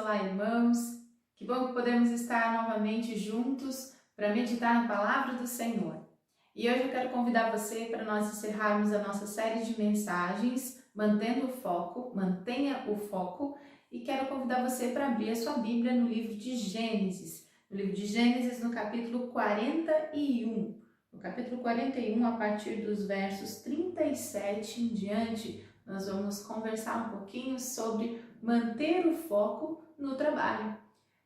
Olá, irmãos! Que bom que podemos estar novamente juntos para meditar na palavra do Senhor. E hoje eu quero convidar você para nós encerrarmos a nossa série de mensagens, Mantendo o Foco, Mantenha o Foco, e quero convidar você para abrir a sua Bíblia no livro de Gênesis. No livro de Gênesis, no capítulo 41. No capítulo 41, a partir dos versos 37 em diante, nós vamos conversar um pouquinho sobre manter o foco no trabalho.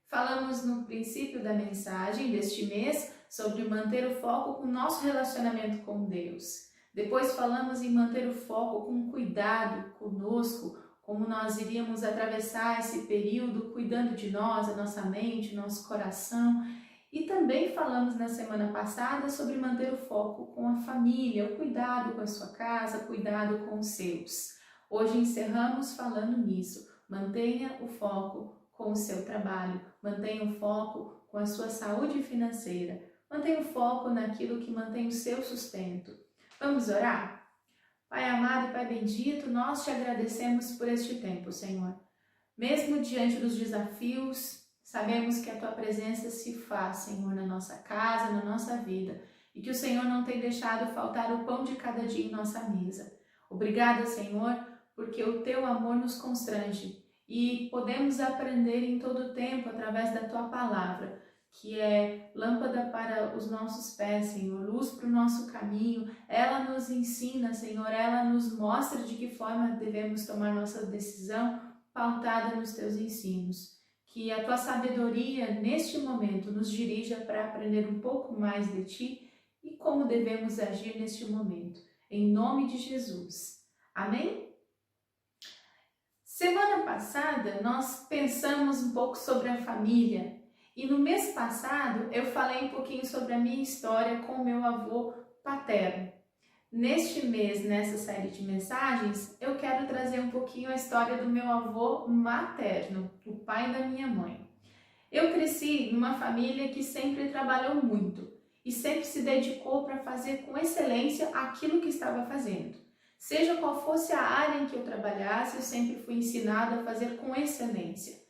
Falamos no princípio da mensagem deste mês sobre manter o foco com o nosso relacionamento com Deus. Depois falamos em manter o foco com cuidado conosco, como nós iríamos atravessar esse período cuidando de nós, a nossa mente, o nosso coração. E também falamos na semana passada sobre manter o foco com a família, o cuidado com a sua casa, cuidado com os seus. Hoje encerramos falando nisso. Mantenha o foco com o seu trabalho, mantenha o foco com a sua saúde financeira, mantenha o foco naquilo que mantém o seu sustento. Vamos orar? Pai amado e Pai bendito, nós te agradecemos por este tempo, Senhor. Mesmo diante dos desafios, sabemos que a Tua presença se faz, Senhor, na nossa casa, na nossa vida, e que o Senhor não tem deixado faltar o pão de cada dia em nossa mesa. Obrigada, Senhor, porque o Teu amor nos constrange e podemos aprender em todo o tempo através da Tua palavra, que é lâmpada para os nossos pés, Senhor, luz para o nosso caminho. Ela nos ensina, Senhor, ela nos mostra de que forma devemos tomar nossa decisão pautada nos Teus ensinos. Que a Tua sabedoria neste momento nos dirija para aprender um pouco mais de Ti e como devemos agir neste momento. Em nome de Jesus. Amém? Semana passada nós pensamos um pouco sobre a família e no mês passado eu falei um pouquinho sobre a minha história com o meu avô paterno. Neste mês, nessa série de mensagens, eu quero trazer um pouquinho a história do meu avô materno, o pai da minha mãe. Eu cresci numa família que sempre trabalhou muito e sempre se dedicou para fazer com excelência aquilo que estava fazendo. Seja qual fosse a área em que eu trabalhasse, eu sempre fui ensinada a fazer com excelência.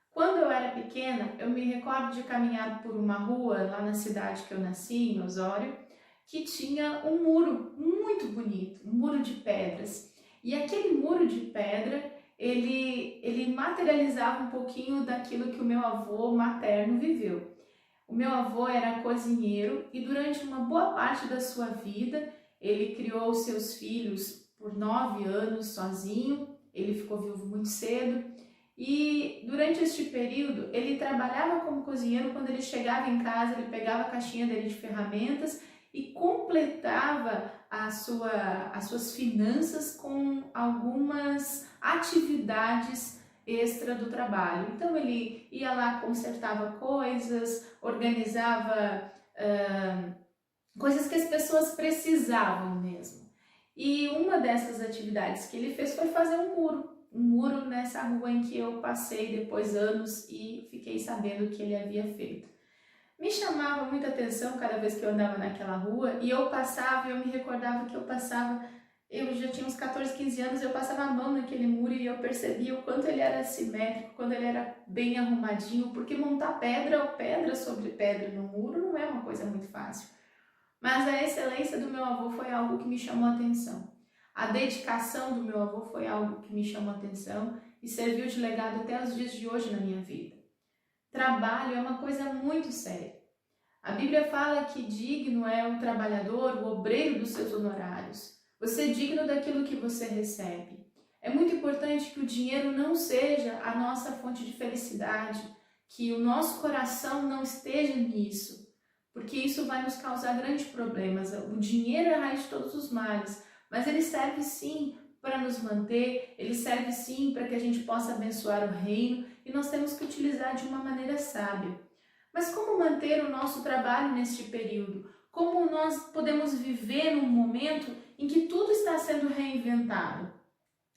Quando eu era pequena, eu me recordo de caminhar por uma rua lá na cidade que eu nasci, em Osório, que tinha um muro muito bonito, um muro de pedras. E aquele muro de pedra, ele materializava um pouquinho daquilo que o meu avô materno viveu. O meu avô era cozinheiro e durante uma boa parte da sua vida, ele criou seus filhos por 9 anos sozinho, ele ficou viúvo muito cedo e durante este período ele trabalhava como cozinheiro. Quando ele chegava em casa, ele pegava a caixinha dele de ferramentas e completava as suas finanças com algumas atividades extra do trabalho. Então ele ia lá, consertava coisas, organizava coisas que as pessoas precisavam mesmo. E uma dessas atividades que ele fez foi fazer um muro nessa rua em que eu passei depois anos e fiquei sabendo que ele havia feito. Me chamava muita atenção cada vez que eu andava naquela rua e eu passava e eu me recordava que eu já tinha uns 14, 15 anos, eu passava a mão naquele muro e eu percebia o quanto ele era simétrico, quando ele era bem arrumadinho, porque montar pedra sobre pedra no muro não é uma coisa muito fácil. Mas a excelência do meu avô foi algo que me chamou a atenção. A dedicação do meu avô foi algo que me chamou a atenção e serviu de legado até os dias de hoje na minha vida. Trabalho é uma coisa muito séria. A Bíblia fala que digno é o trabalhador, o obreiro dos seus honorários. Você é digno daquilo que você recebe. É muito importante que o dinheiro não seja a nossa fonte de felicidade, que o nosso coração não esteja nisso, porque isso vai nos causar grandes problemas. O dinheiro é a raiz de todos os males, mas ele serve sim para nos manter, ele serve sim para que a gente possa abençoar o reino e nós temos que utilizar de uma maneira sábia. Mas como manter o nosso trabalho neste período? Como nós podemos viver num momento em que tudo está sendo reinventado?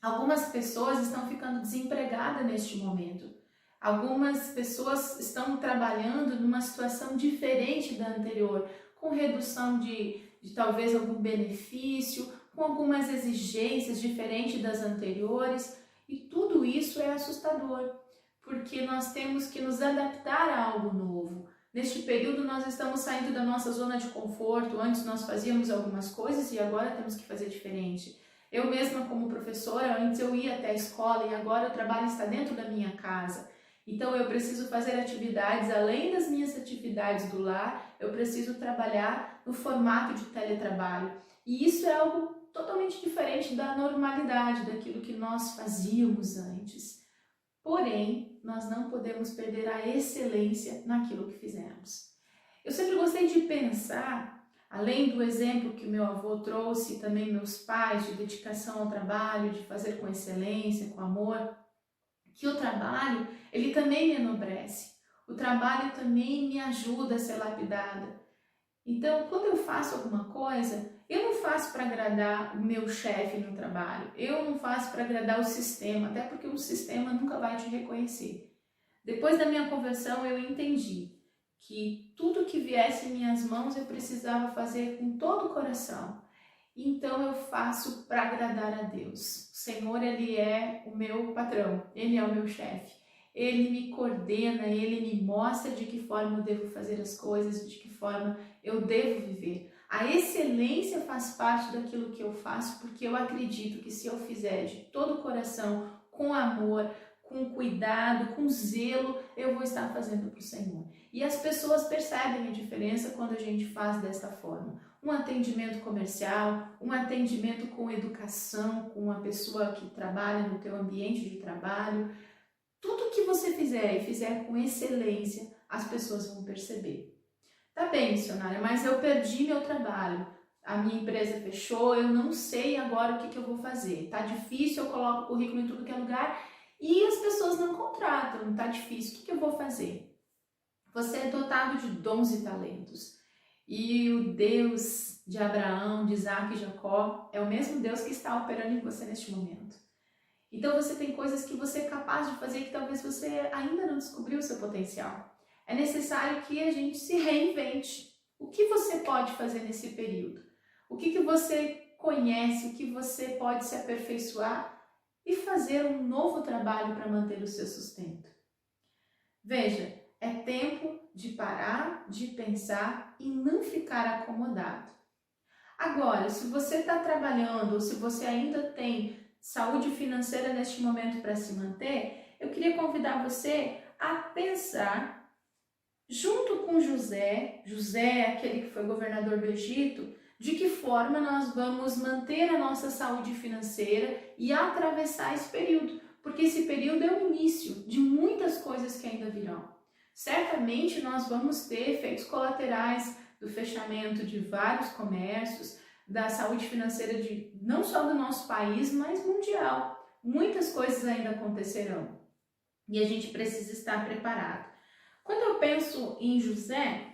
Algumas pessoas estão ficando desempregadas neste momento. Algumas pessoas estão trabalhando numa situação diferente da anterior, com redução de talvez algum benefício, com algumas exigências diferentes das anteriores, e tudo isso é assustador. porque nós temos que nos adaptar a algo novo. Neste período nós estamos saindo da nossa zona de conforto, antes nós fazíamos algumas coisas e agora temos que fazer diferente. Eu mesma como professora, antes eu ia até a escola e agora o trabalho está dentro da minha casa. Então eu preciso fazer atividades, além das minhas atividades do lar, eu preciso trabalhar no formato de teletrabalho. E isso é algo totalmente diferente da normalidade, daquilo que nós fazíamos antes. Porém, nós não podemos perder a excelência naquilo que fizemos. Eu sempre gostei de pensar, além do exemplo que meu avô trouxe, também meus pais, de dedicação ao trabalho, de fazer com excelência, com amor, que o trabalho, ele também me enobrece. O trabalho também me ajuda a ser lapidada. Então, quando eu faço alguma coisa, eu não faço para agradar o meu chefe no trabalho, eu não faço para agradar o sistema, até porque o sistema nunca vai te reconhecer. Depois da minha conversão, eu entendi que tudo que viesse em minhas mãos eu precisava fazer com todo o coração. Então eu faço para agradar a Deus. O Senhor, Ele é o meu patrão, Ele é o meu chefe. Ele me coordena, Ele me mostra de que forma eu devo fazer as coisas, de que forma eu devo viver. A excelência faz parte daquilo que eu faço, porque eu acredito que se eu fizer de todo o coração, com amor, com cuidado, com zelo, eu vou estar fazendo para o Senhor. E as pessoas percebem a diferença quando a gente faz dessa forma. Um atendimento comercial, um atendimento com educação, com uma pessoa que trabalha no teu ambiente de trabalho. Tudo que você fizer e fizer com excelência, as pessoas vão perceber. Tá bem, missionária, mas eu perdi meu trabalho. A minha empresa fechou, eu não sei agora o que eu vou fazer. Tá difícil, eu coloco o currículo em tudo que é lugar e as pessoas não contratam, tá difícil. O que eu vou fazer? Você é dotado de dons e talentos. E o Deus de Abraão, de Isaac e Jacó é o mesmo Deus que está operando em você neste momento. Então você tem coisas que você é capaz de fazer que talvez você ainda não descobriu o seu potencial. É necessário que a gente se reinvente. O que você pode fazer nesse período? O que você conhece, o que você pode se aperfeiçoar e fazer um novo trabalho para manter o seu sustento? Veja, é tempo de parar, de pensar e não ficar acomodado. Agora, se você está trabalhando ou se você ainda tem saúde financeira neste momento para se manter, eu queria convidar você a pensar, junto com José, aquele que foi governador do Egito, de que forma nós vamos manter a nossa saúde financeira e atravessar esse período, porque esse período é o início de muitas coisas que ainda virão. Certamente nós vamos ter efeitos colaterais do fechamento de vários comércios, da saúde financeira de não só do nosso país, mas mundial. Muitas coisas ainda acontecerão e a gente precisa estar preparado. Quando eu penso em José,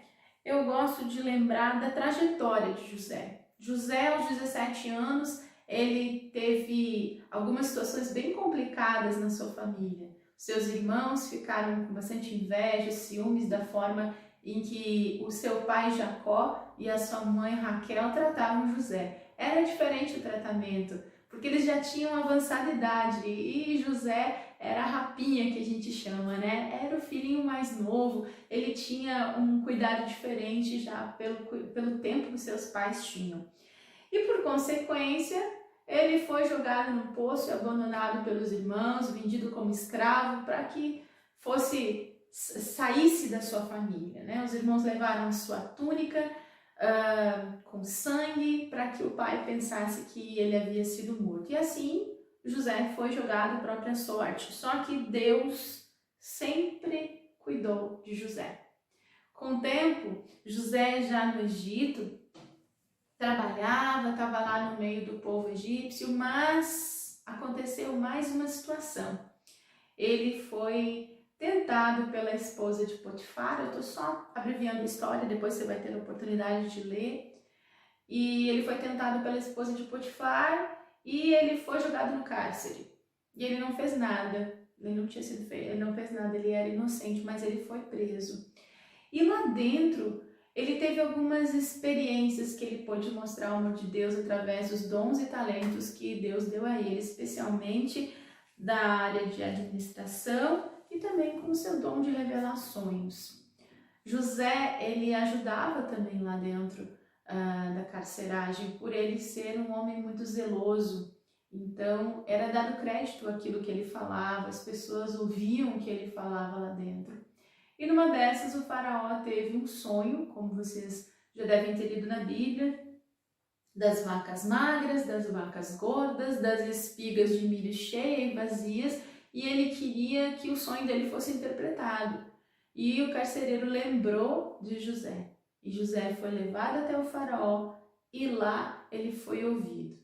eu gosto de lembrar da trajetória de José. José, aos 17 anos, ele teve algumas situações bem complicadas na sua família. Seus irmãos ficaram com bastante inveja, ciúmes da forma em que o seu pai Jacó e a sua mãe Raquel tratavam José. Era diferente o tratamento, porque eles já tinham avançada idade e José era a rapinha que a gente chama, né? Era o filhinho mais novo, ele tinha um cuidado diferente já pelo tempo que seus pais tinham. E por consequência, ele foi jogado no poço e abandonado pelos irmãos, vendido como escravo para que saísse da sua família, né? Os irmãos levaram a sua túnica com sangue para que o pai pensasse que ele havia sido morto. E assim, José foi jogado à própria sorte. Só que Deus sempre cuidou de José. Com o tempo, José já no Egito trabalhava, estava lá no meio do povo egípcio, mas aconteceu mais uma situação. Ele foi tentado pela esposa de Potifar. Eu estou só abreviando a história, depois você vai ter a oportunidade de ler. E ele foi tentado pela esposa de Potifar e ele foi jogado no cárcere. E ele não fez nada, ele não tinha sido feito, ele não fez nada, ele era inocente, mas ele foi preso. E lá dentro, ele teve algumas experiências que ele pôde mostrar o amor de Deus através dos dons e talentos que Deus deu a ele, especialmente da área de administração e também com o seu dom de revelar sonhos. José, ele ajudava também lá dentro da carceragem, por ele ser um homem muito zeloso. Então, era dado crédito àquilo que ele falava, as pessoas ouviam o que ele falava lá dentro. E numa dessas, o faraó teve um sonho, como vocês já devem ter lido na Bíblia, das vacas magras, das vacas gordas, das espigas de milho cheias e vazias, e ele queria que o sonho dele fosse interpretado. E o carcereiro lembrou de José. E José foi levado até o faraó e lá ele foi ouvido.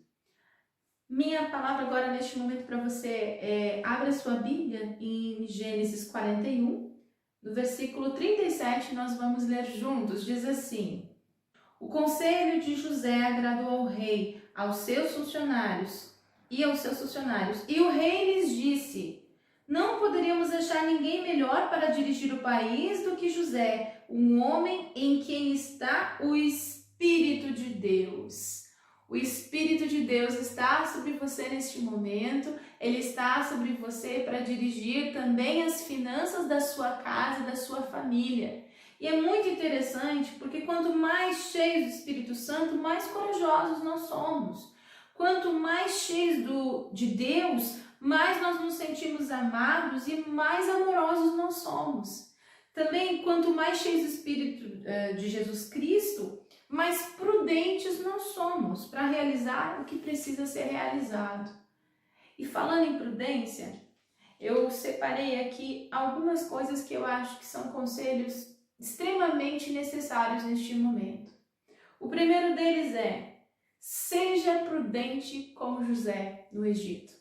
Minha palavra agora neste momento para você é: abra sua Bíblia em Gênesis 41, no versículo 37, nós vamos ler juntos. Diz assim: o conselho de José agradou ao rei, aos seus funcionários, e o rei lhes disse: não poderíamos achar ninguém melhor para dirigir o país do que José, um homem em quem está o Espírito de Deus. O Espírito de Deus está sobre você neste momento, ele está sobre você para dirigir também as finanças da sua casa, da sua família. E é muito interessante porque quanto mais cheios do Espírito Santo, mais corajosos nós somos. Quanto mais cheios de Deus, mais nós nos sentimos amados e mais amorosos nós somos. Também, quanto mais cheios do Espírito de Jesus Cristo, mais prudentes nós somos para realizar o que precisa ser realizado. E falando em prudência, eu separei aqui algumas coisas que eu acho que são conselhos extremamente necessários neste momento. O primeiro deles é: seja prudente como José no Egito.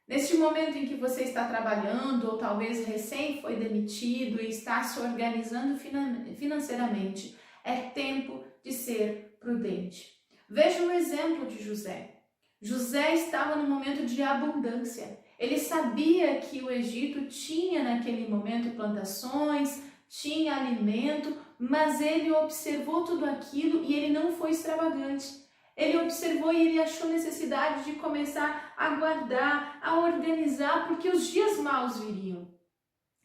Neste momento em que você está trabalhando ou talvez recém foi demitido e está se organizando financeiramente, é tempo de ser prudente. Veja o exemplo de José. José estava no momento de abundância. Ele sabia que o Egito tinha naquele momento plantações, tinha alimento, mas ele observou tudo aquilo e ele não foi extravagante. Ele observou e ele achou necessidade de começar a guardar, a organizar, porque os dias maus viriam.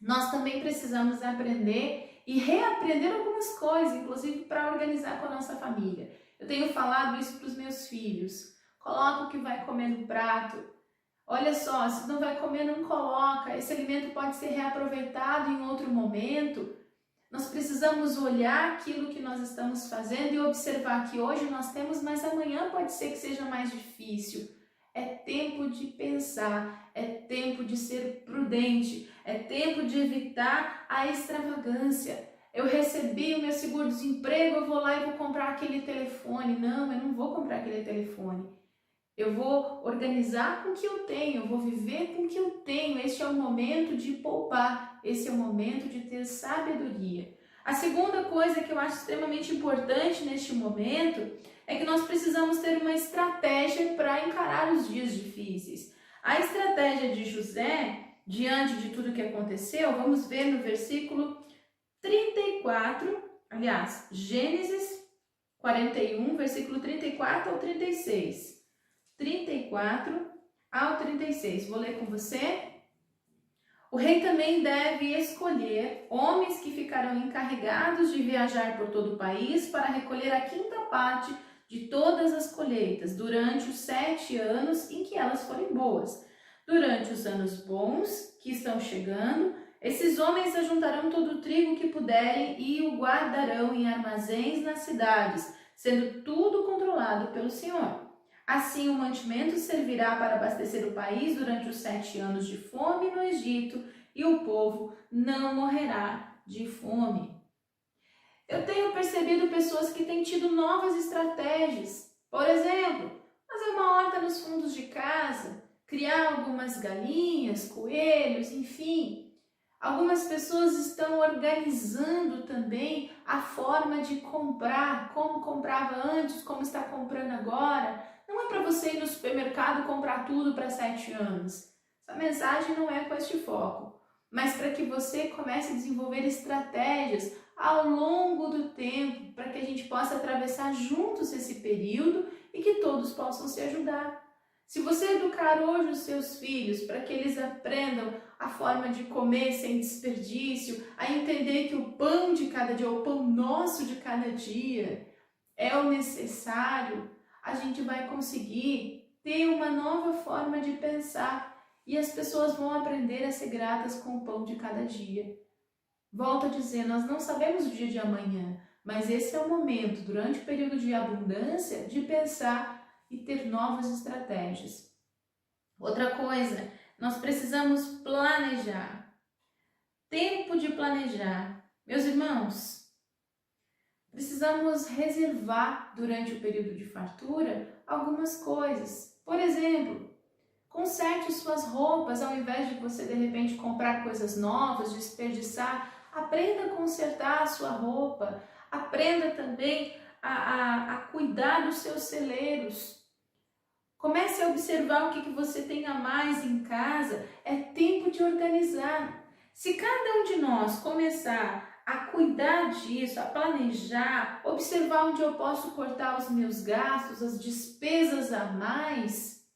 Nós também precisamos aprender e reaprender algumas coisas, inclusive para organizar com a nossa família. Eu tenho falado isso para os meus filhos. Coloca o que vai comer no prato. Olha só, se não vai comer, não coloca. Esse alimento pode ser reaproveitado em outro momento. Nós precisamos olhar aquilo que nós estamos fazendo e observar que hoje nós temos, mas amanhã pode ser que seja mais difícil. É tempo de pensar, é tempo de ser prudente, é tempo de evitar a extravagância. Eu recebi o meu seguro-desemprego, eu vou lá e vou comprar aquele telefone. Não, eu não vou comprar aquele telefone. Eu vou organizar com o que eu tenho, eu vou viver com o que eu tenho. Este é o momento de poupar, esse é o momento de ter sabedoria. A segunda coisa que eu acho extremamente importante neste momento é que nós precisamos ter uma estratégia para encarar os dias difíceis. A estratégia de José, diante de tudo que aconteceu, vamos ver no versículo 34, aliás, Gênesis 41, versículo 34 ao 36. 34 ao 36. Vou ler com você. O rei também deve escolher homens que ficarão encarregados de viajar por todo o país para recolher a quinta parte de todas as colheitas durante os 7 anos em que elas forem boas. Durante os anos bons que estão chegando, esses homens ajuntarão todo o trigo que puderem e o guardarão em armazéns nas cidades, sendo tudo controlado pelo Senhor. Assim, o mantimento servirá para abastecer o país durante os 7 anos de fome no Egito e o povo não morrerá de fome. Eu tenho percebido pessoas que têm tido novas estratégias. Por exemplo, fazer uma horta nos fundos de casa, criar algumas galinhas, coelhos, enfim. Algumas pessoas estão organizando também a forma de comprar, como comprava antes, como está comprando agora. Não é para você ir no supermercado comprar tudo para 7 anos. Essa mensagem não é com este foco, mas para que você comece a desenvolver estratégias ao longo do tempo, para que a gente possa atravessar juntos esse período e que todos possam se ajudar. Se você educar hoje os seus filhos para que eles aprendam a forma de comer sem desperdício, a entender que o pão de cada dia, o pão nosso de cada dia, é o necessário, a gente vai conseguir ter uma nova forma de pensar e as pessoas vão aprender a ser gratas com o pão de cada dia. Volto a dizer, nós não sabemos o dia de amanhã, mas esse é o momento, durante o período de abundância, de pensar e ter novas estratégias. Outra coisa, nós precisamos planejar. Tempo de planejar. Meus irmãos, precisamos reservar durante o período de fartura algumas coisas. Por exemplo, conserte suas roupas ao invés de você de repente comprar coisas novas, desperdiçar. Aprenda a consertar a sua roupa. Aprenda também a cuidar dos seus celeiros. Comece a observar o que você tem a mais em casa. É tempo de organizar. Se cada um de nós começar a cuidar disso, a planejar, observar onde eu posso cortar os meus gastos, as despesas a mais,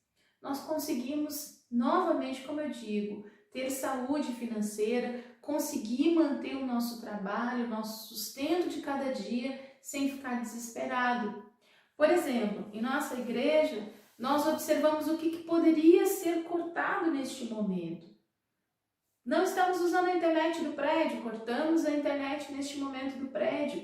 nós conseguimos, novamente, como eu digo, ter saúde financeira, conseguir manter o nosso trabalho, o nosso sustento de cada dia, sem ficar desesperado. Por exemplo, em nossa igreja, nós observamos o que poderia ser cortado neste momento. Não estamos usando a internet do prédio, cortamos a internet neste momento do prédio,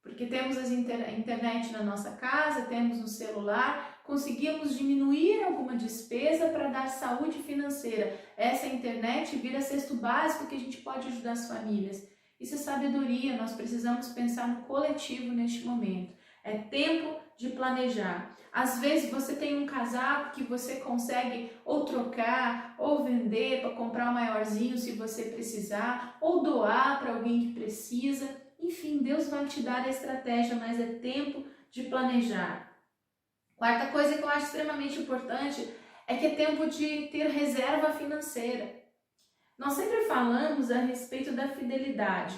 porque temos a internet na nossa casa, temos no celular, conseguimos diminuir alguma despesa para dar saúde financeira. Essa internet vira cesto básico que a gente pode ajudar as famílias. Isso é sabedoria, nós precisamos pensar no coletivo neste momento. É tempo de planejar. Às vezes você tem um casaco que você consegue ou trocar, ou vender para comprar um maiorzinho se você precisar, ou doar para alguém que precisa. Enfim, Deus vai te dar a estratégia, mas é tempo de planejar. Quarta coisa que eu acho extremamente importante é que é tempo de ter reserva financeira. Nós sempre falamos a respeito da fidelidade.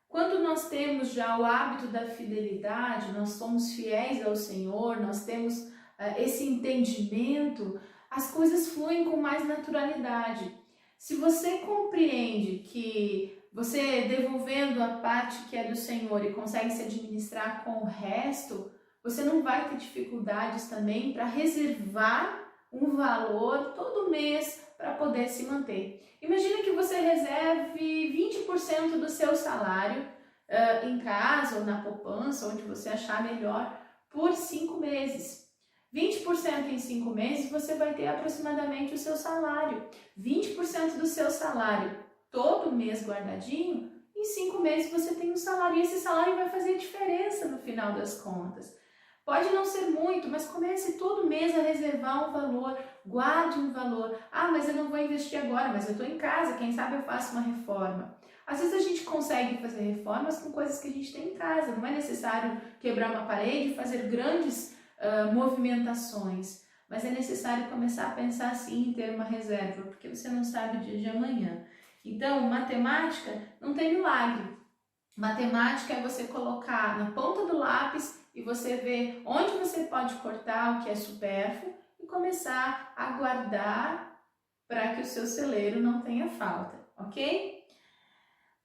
Quando nós temos já o hábito da fidelidade, nós somos fiéis ao Senhor, nós temos esse entendimento, as coisas fluem com mais naturalidade. Se você compreende que você devolvendo a parte que é do Senhor e consegue se administrar com o resto, você não vai ter dificuldades também para reservar um valor todo mês para poder se manter. Imagina que você reserve 20% do seu salário em casa ou na poupança, onde você achar melhor, por 5 meses. 20% em 5 meses você vai ter aproximadamente o seu salário. 20% do seu salário todo mês guardadinho, em 5 meses você tem um salário. E esse salário vai fazer diferença no final das contas. Pode não ser muito, mas comece todo mês a reservar um valor, guarde um valor. Ah, mas eu não vou investir agora, mas eu estou em casa, quem sabe eu faço uma reforma. Às vezes a gente consegue fazer reformas com coisas que a gente tem em casa, não é necessário quebrar uma parede e fazer grandes movimentações, mas é necessário começar a pensar assim em ter uma reserva, porque você não sabe o dia de amanhã. Então, matemática não tem milagre. Matemática é você colocar na ponta do lápis e você ver onde você pode cortar o que é supérfluo e começar a guardar para que o seu celeiro não tenha falta, ok?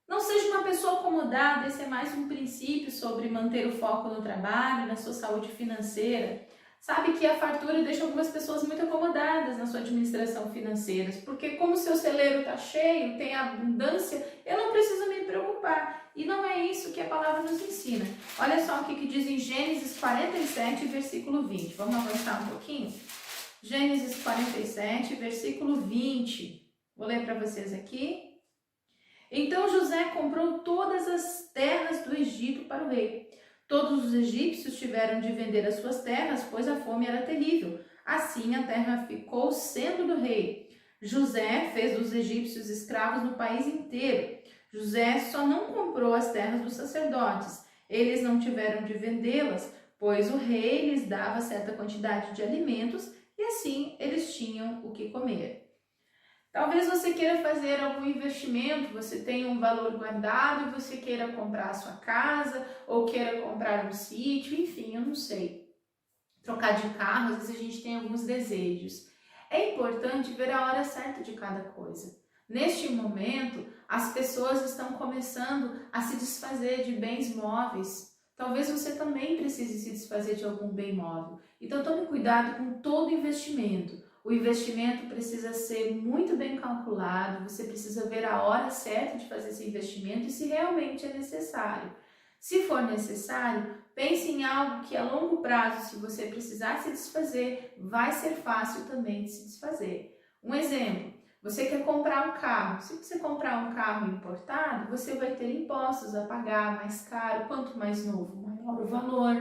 Não seja uma pessoa acomodada, esse é mais um princípio sobre manter o foco no trabalho, na sua saúde financeira. Sabe que a fartura deixa algumas pessoas muito acomodadas na sua administração financeira, porque como o seu celeiro está cheio, tem abundância, eu não preciso me preocupar. E não é isso que a palavra nos ensina. Olha só o que diz em Gênesis 47, versículo 20. Vamos avançar um pouquinho? Gênesis 47, versículo 20. Vou ler para vocês aqui. Então José comprou todas as terras do Egito para o rei. Todos os egípcios tiveram de vender as suas terras, pois a fome era terrível. Assim a terra ficou sendo do rei. José fez dos egípcios escravos no país inteiro. José só não comprou as terras dos sacerdotes. Eles não tiveram de vendê-las, pois o rei lhes dava certa quantidade de alimentos e assim eles tinham o que comer. Talvez você queira fazer algum investimento, você tenha um valor guardado e você queira comprar a sua casa ou queira comprar um sítio, enfim, eu não sei. Trocar de carro, às vezes a gente tem alguns desejos. É importante ver a hora certa de cada coisa. Neste momento, as pessoas estão começando a se desfazer de bens móveis. Talvez você também precise se desfazer de algum bem móvel. Então tome cuidado com todo investimento. O investimento precisa ser muito bem calculado, você precisa ver a hora certa de fazer esse investimento e se realmente é necessário. Se for necessário, pense em algo que a longo prazo, se você precisar se desfazer, vai ser fácil também de se desfazer. Um exemplo, você quer comprar um carro. Se você comprar um carro importado, você vai ter impostos a pagar mais caro. Quanto mais novo, maior o valor.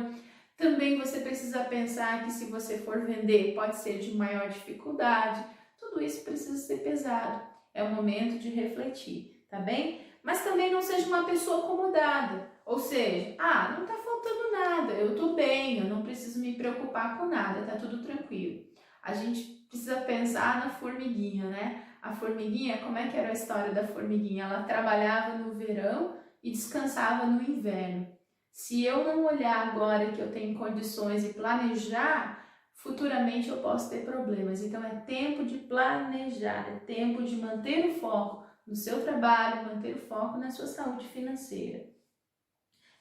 Também você precisa pensar que se você for vender, pode ser de maior dificuldade. Tudo isso precisa ser pesado. É o momento de refletir, tá bem? Mas também não seja uma pessoa acomodada. Ou seja, não tá faltando nada, eu tô bem, eu não preciso me preocupar com nada, tá tudo tranquilo. A gente precisa pensar na formiguinha, né? A formiguinha, como é que era a história da formiguinha? Ela trabalhava no verão e descansava no inverno. Se eu não olhar agora que eu tenho condições e planejar, futuramente eu posso ter problemas. Então é tempo de planejar, é tempo de manter o foco no seu trabalho, manter o foco na sua saúde financeira.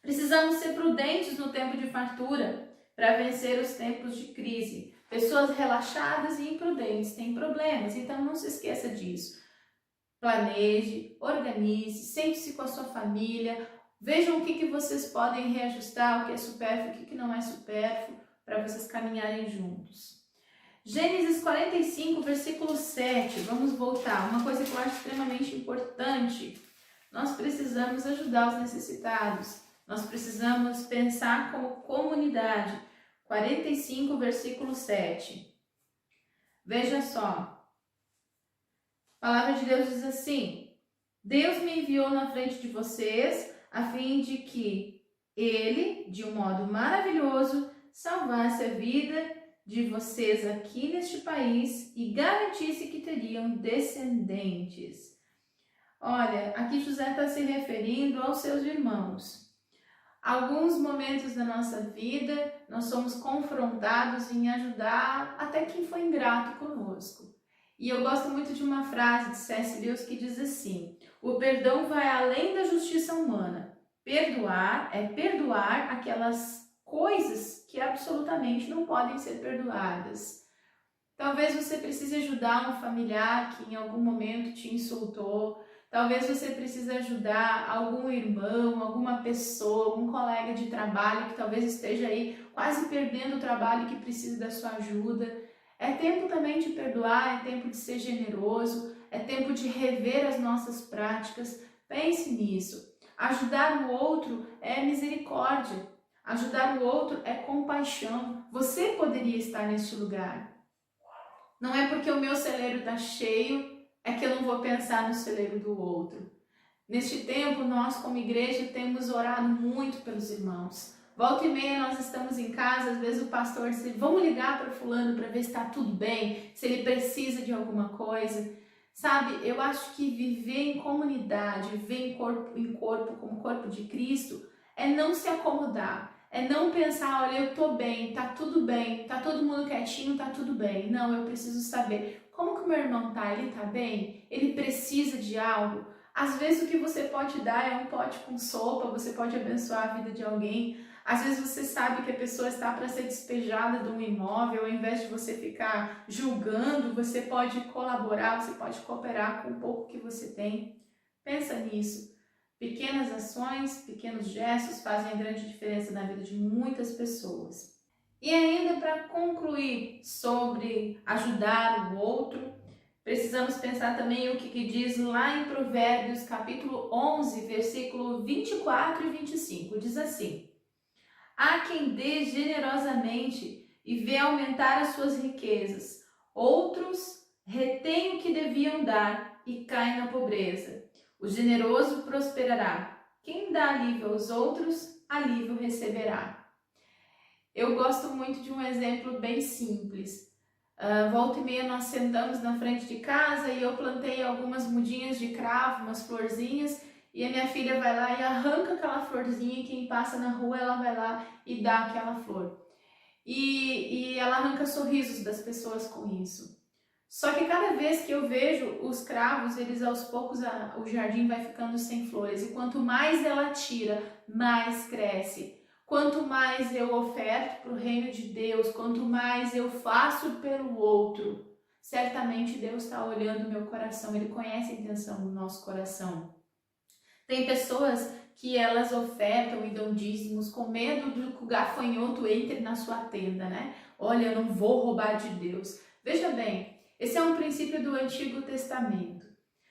Precisamos ser prudentes no tempo de fartura para vencer os tempos de crise. Pessoas relaxadas e imprudentes têm problemas, então não se esqueça disso. Planeje, organize, sente-se com a sua família, vejam o que vocês podem reajustar, o que é supérfluo, o que não é supérfluo, para vocês caminharem juntos. Gênesis 45, versículo 7, vamos voltar. Uma coisa que eu acho extremamente importante, nós precisamos ajudar os necessitados, nós precisamos pensar como comunidade. 45, versículo 7. Veja só, a palavra de Deus diz assim: Deus me enviou na frente de vocês a fim de que Ele, de um modo maravilhoso, salvasse a vida de vocês aqui neste país e garantisse que teriam descendentes. Olha, aqui José está se referindo aos seus irmãos. Alguns momentos da nossa vida nós somos confrontados em ajudar até quem foi ingrato conosco. E eu gosto muito de uma frase de C.S. Lewis que diz assim: o perdão vai além da justiça humana. Perdoar é perdoar aquelas coisas que absolutamente não podem ser perdoadas. Talvez você precise ajudar um familiar que em algum momento te insultou. Talvez você precise ajudar algum irmão, alguma pessoa, algum colega de trabalho que talvez esteja aí quase perdendo o trabalho e que precisa da sua ajuda. É tempo também de perdoar, é tempo de ser generoso, é tempo de rever as nossas práticas. Pense nisso. Ajudar o outro é misericórdia. Ajudar o outro é compaixão. Você poderia estar neste lugar. Não é porque o meu celeiro está cheio, é que eu não vou pensar no celeiro do outro. Neste tempo, nós como igreja temos orado muito pelos irmãos. Volta e meia nós estamos em casa, às vezes o pastor diz: vamos ligar para fulano para ver se está tudo bem, se ele precisa de alguma coisa. Sabe, eu acho que viver em comunidade, viver em corpo como corpo de Cristo, é não se acomodar. É não pensar, olha, eu tô bem, tá tudo bem, tá todo mundo quietinho, tá tudo bem. Não, eu preciso saber como que o meu irmão tá, ele tá bem? Ele precisa de algo? Às vezes o que você pode dar é um pote com sopa, você pode abençoar a vida de alguém. Às vezes você sabe que a pessoa está para ser despejada de um imóvel, ao invés de você ficar julgando, você pode colaborar, você pode cooperar com o pouco que você tem. Pensa nisso. Pequenas ações, pequenos gestos fazem a grande diferença na vida de muitas pessoas. E ainda para concluir sobre ajudar o outro, precisamos pensar também o que diz lá em Provérbios capítulo 11, versículo 24 e 25. Diz assim: há quem dê generosamente e vê aumentar as suas riquezas. Outros retêm o que deviam dar e caem na pobreza. O generoso prosperará. Quem dá alívio aos outros, alívio receberá. Eu gosto muito de um exemplo bem simples. Volta e meia nós sentamos na frente de casa e eu plantei algumas mudinhas de cravo, umas florzinhas, e a minha filha vai lá e arranca aquela florzinha, e quem passa na rua ela vai lá e dá aquela flor. E ela arranca sorrisos das pessoas com isso. Só que cada vez que eu vejo os cravos, eles aos poucos, o jardim vai ficando sem flores. E quanto mais ela tira, mais cresce. Quanto mais eu oferto para o reino de Deus, quanto mais eu faço pelo outro, certamente Deus está olhando o meu coração, Ele conhece a intenção do nosso coração. Tem pessoas que elas ofertam e dão dízimos com medo de que o gafanhoto entre na sua tenda, né? Olha, eu não vou roubar de Deus. Veja bem, esse é um princípio do Antigo Testamento.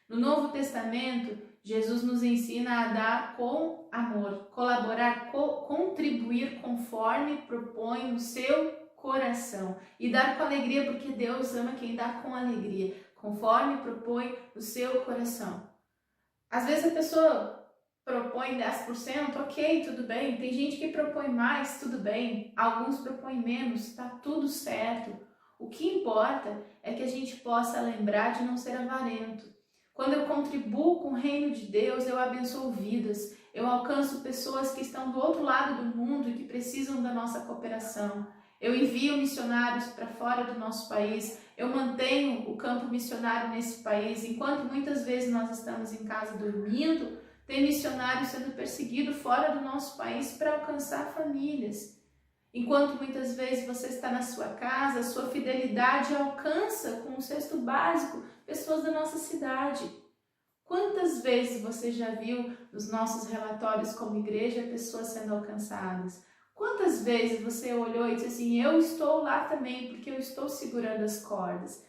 No Novo Testamento, Jesus nos ensina a dar com amor, colaborar, contribuir conforme propõe o seu coração e dar com alegria, porque Deus ama quem dá com alegria, conforme propõe o seu coração. Às vezes a pessoa propõe 10%, ok, tudo bem. Tem gente que propõe mais, tudo bem. Alguns propõem menos, tá tudo certo. O que importa é que a gente possa lembrar de não ser avarento. Quando eu contribuo com o reino de Deus, eu abençoo vidas, eu alcanço pessoas que estão do outro lado do mundo e que precisam da nossa cooperação. Eu envio missionários para fora do nosso país, eu mantenho o campo missionário nesse país, enquanto muitas vezes nós estamos em casa dormindo, tem missionários sendo perseguidos fora do nosso país para alcançar famílias. Enquanto muitas vezes você está na sua casa, sua fidelidade alcança com o cesto básico pessoas da nossa cidade. Quantas vezes você já viu nos nossos relatórios como igreja pessoas sendo alcançadas? Quantas vezes você olhou e disse assim, eu estou lá também porque eu estou segurando as cordas?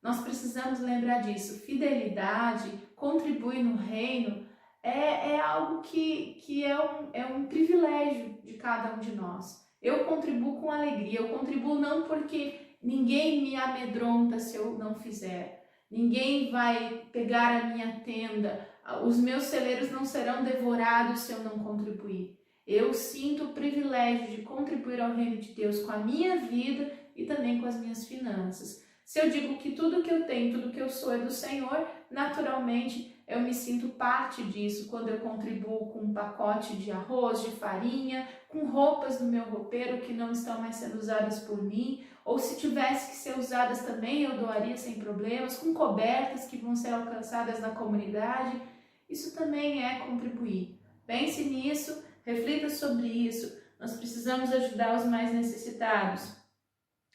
Nós precisamos lembrar disso. Fidelidade, contribuir no reino, é algo que é um privilégio de cada um de nós. Eu contribuo com alegria, eu contribuo não porque ninguém me amedronta se eu não fizer. Ninguém vai pegar a minha tenda, os meus celeiros não serão devorados se eu não contribuir. Eu sinto o privilégio de contribuir ao reino de Deus com a minha vida e também com as minhas finanças. Se eu digo que tudo que eu tenho, tudo que eu sou é do Senhor, naturalmente eu me sinto parte disso quando eu contribuo com um pacote de arroz, de farinha, com roupas no meu roupeiro que não estão mais sendo usadas por mim, ou se tivesse que ser usadas também eu doaria sem problemas, com cobertas que vão ser alcançadas na comunidade. Isso também é contribuir. Pense nisso, reflita sobre isso. Nós precisamos ajudar os mais necessitados.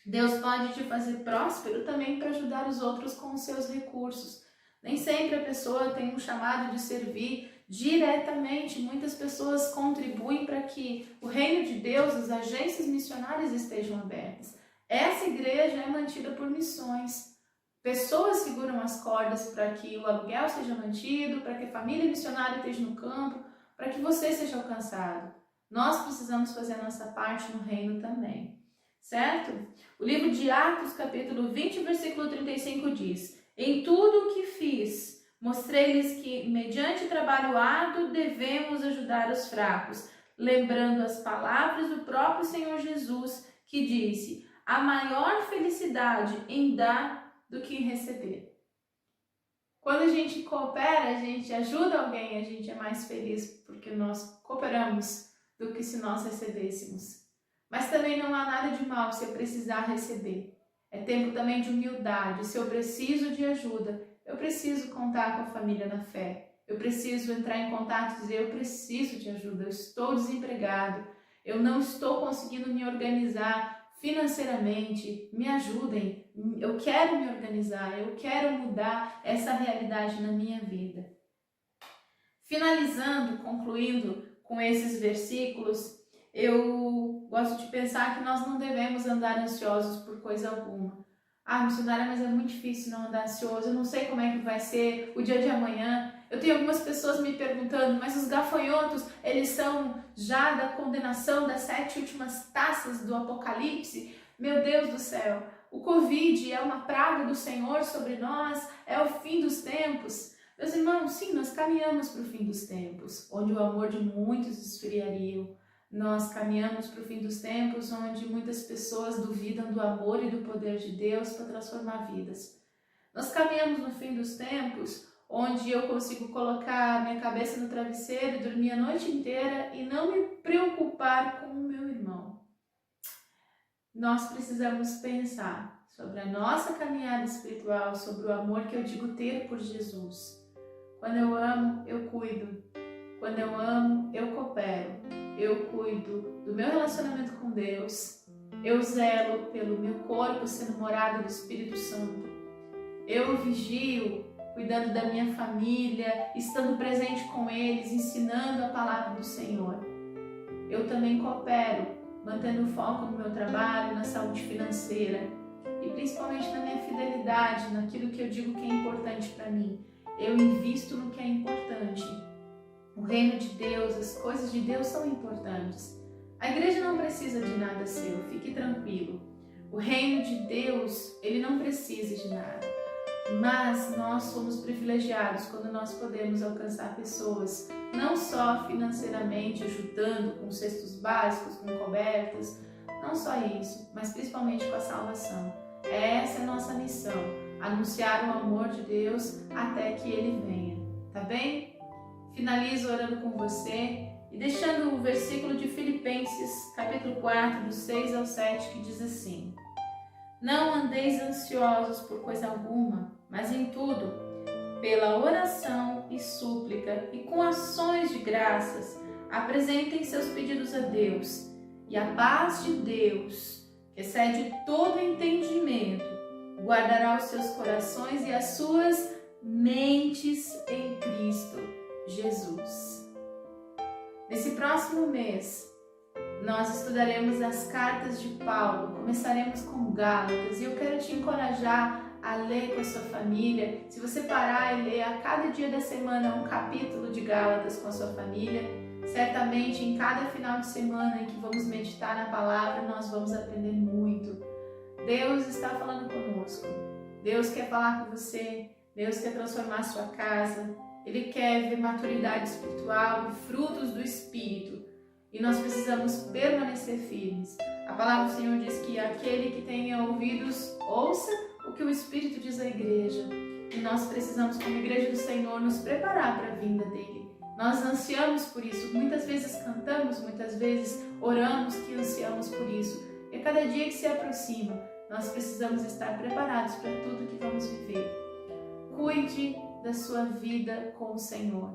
Deus pode te fazer próspero também para ajudar os outros com os seus recursos. Nem sempre a pessoa tem um chamado de servir diretamente. Muitas pessoas contribuem para que o reino de Deus, as agências missionárias estejam abertas. Essa igreja é mantida por missões. Pessoas seguram as cordas para que o aluguel seja mantido, para que a família missionária esteja no campo, para que você seja alcançado. Nós precisamos fazer a nossa parte no reino também. Certo? O livro de Atos, capítulo 20, versículo 35 diz: em tudo o que fiz, mostrei-lhes que, mediante trabalho árduo, devemos ajudar os fracos, lembrando as palavras do próprio Senhor Jesus, que disse: há maior felicidade em dar do que em receber. Quando a gente coopera, a gente ajuda alguém, a gente é mais feliz porque nós cooperamos do que se nós recebêssemos. Mas também não há nada de mal se eu precisar receber. É tempo também de humildade. Se eu preciso de ajuda, eu preciso contar com a família na fé. Eu preciso entrar em contato e dizer, eu preciso de ajuda, eu estou desempregado, eu não estou conseguindo me organizar financeiramente, me ajudem, eu quero me organizar, eu quero mudar essa realidade na minha vida. Finalizando, concluindo com esses versículos, eu gosto de pensar que nós não devemos andar ansiosos por coisa alguma. Ah, missionária, mas é muito difícil não andar ansioso, eu não sei como é que vai ser o dia de amanhã. Eu tenho algumas pessoas me perguntando, mas os gafanhotos, eles são já da condenação das 7 últimas taças do Apocalipse? Meu Deus do céu, o Covid é uma praga do Senhor sobre nós, é o fim dos tempos. Meus irmãos, sim, nós caminhamos para o fim dos tempos, onde o amor de muitos esfriaria. Nós caminhamos para o fim dos tempos, onde muitas pessoas duvidam do amor e do poder de Deus para transformar vidas. Nós caminhamos no fim dos tempos, onde eu consigo colocar minha cabeça no travesseiro e dormir a noite inteira e não me preocupar com o meu irmão. Nós precisamos pensar sobre a nossa caminhada espiritual, sobre o amor que eu digo ter por Jesus. Quando eu amo, eu cuido. Quando eu amo, eu coopero. Eu cuido do meu relacionamento com Deus. Eu zelo pelo meu corpo sendo morada do Espírito Santo. Eu vigio, cuidando da minha família, estando presente com eles, ensinando a palavra do Senhor. Eu também coopero, mantendo o foco no meu trabalho, na saúde financeira e principalmente na minha fidelidade, naquilo que eu digo que é importante para mim. Eu invisto no que é importante. O reino de Deus, as coisas de Deus são importantes. A igreja não precisa de nada seu, fique tranquilo. O reino de Deus, ele não precisa de nada. Mas nós somos privilegiados quando nós podemos alcançar pessoas, não só financeiramente, ajudando com cestos básicos, com cobertas, não só isso, mas principalmente com a salvação. Essa é a nossa missão, anunciar o amor de Deus até que Ele venha, tá bem? Finalizo orando com você e deixando o versículo de Filipenses, capítulo 4, do 6 ao 7, que diz assim: Não andeis ansiosos por coisa alguma, mas em tudo, pela oração e súplica e com ações de graças, apresentem seus pedidos a Deus, e a paz de Deus, que excede todo entendimento, guardará os seus corações e as suas mentes em Cristo Jesus. Nesse próximo mês, nós estudaremos as cartas de Paulo, começaremos com Gálatas, e eu quero te encorajar a ler com a sua família. Se você parar e ler a cada dia da semana um capítulo de Gálatas com a sua família, certamente em cada final de semana em que vamos meditar na palavra, nós vamos aprender muito. Deus está falando conosco, Deus quer falar com você, Deus quer transformar a sua casa, Ele quer ver maturidade espiritual e frutos do Espírito. E nós precisamos permanecer firmes. A palavra do Senhor diz que aquele que tenha ouvidos, ouça o que o Espírito diz à igreja. E nós precisamos, como igreja do Senhor, nos preparar para a vinda dele. Nós ansiamos por isso. Muitas vezes cantamos, muitas vezes oramos que ansiamos por isso. E a cada dia que se aproxima, nós precisamos estar preparados para tudo que vamos viver. Cuide da sua vida com o Senhor.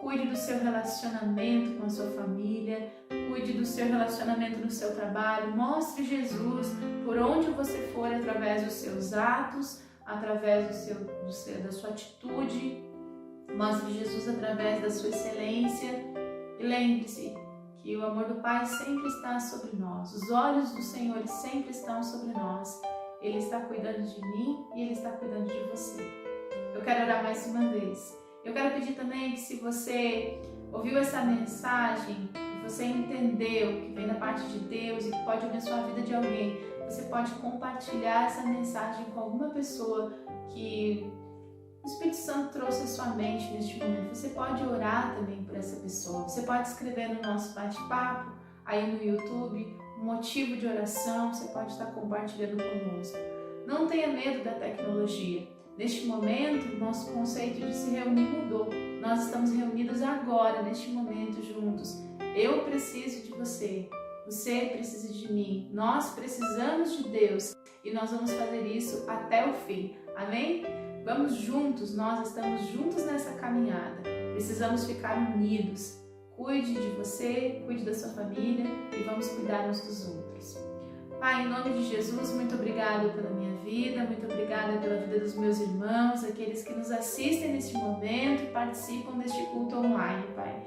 Cuide do seu relacionamento com a sua família, cuide do seu relacionamento no seu trabalho, mostre Jesus por onde você for, através dos seus atos, através da sua atitude, mostre Jesus através da sua excelência e lembre-se que o amor do Pai sempre está sobre nós, os olhos do Senhor sempre estão sobre nós, Ele está cuidando de mim e Ele está cuidando de você. Eu quero orar mais uma vez. Eu quero pedir também que, se você ouviu essa mensagem, você entendeu que vem da parte de Deus e que pode abençoar a vida de alguém, você pode compartilhar essa mensagem com alguma pessoa que o Espírito Santo trouxe à sua mente neste momento. Você pode orar também por essa pessoa. Você pode escrever no nosso bate-papo, aí no YouTube, um motivo de oração, você pode estar compartilhando conosco. Não tenha medo da tecnologia. Neste momento, nosso conceito de se reunir mudou. Nós estamos reunidos agora, neste momento, juntos. Eu preciso de você, você precisa de mim, nós precisamos de Deus e nós vamos fazer isso até o fim. Amém? Vamos juntos, nós estamos juntos nessa caminhada. Precisamos ficar unidos. Cuide de você, cuide da sua família e vamos cuidar uns dos outros. Pai, em nome de Jesus, muito obrigada pela minha vida, muito obrigada pela vida dos meus irmãos, aqueles que nos assistem neste momento e participam deste culto online, Pai.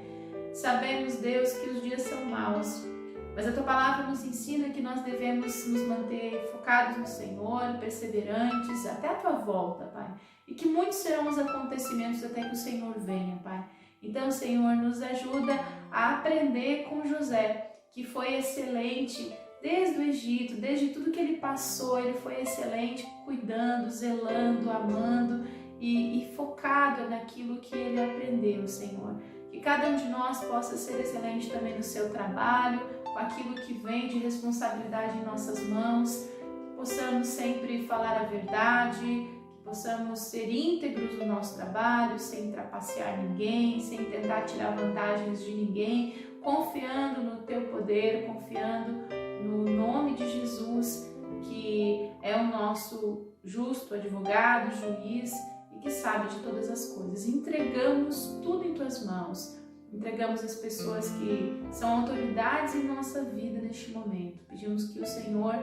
Sabemos, Deus, que os dias são maus, mas a Tua palavra nos ensina que nós devemos nos manter focados no Senhor, perseverantes, até a Tua volta, Pai. E que muitos serão os acontecimentos até que o Senhor venha, Pai. Então, Senhor, nos ajuda a aprender com José, que foi excelente desde o Egito, desde tudo que ele passou, ele foi excelente, cuidando, zelando, amando e focado naquilo que ele aprendeu, Senhor. Que cada um de nós possa ser excelente também no seu trabalho, com aquilo que vem de responsabilidade em nossas mãos, que possamos sempre falar a verdade, que possamos ser íntegros no nosso trabalho, sem trapacear ninguém, sem tentar tirar vantagens de ninguém, confiando no Teu poder, confiando no nome de Jesus, que é é o nosso justo advogado, juiz e que sabe de todas as coisas. Entregamos tudo em tuas mãos, entregamos as pessoas que são autoridades em nossa vida neste momento. Pedimos que o Senhor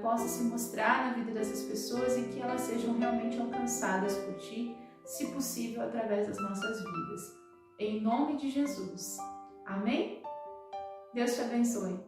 possa se mostrar na vida dessas pessoas e que elas sejam realmente alcançadas por Ti, se possível, através das nossas vidas. Em nome de Jesus. Amém? Deus te abençoe.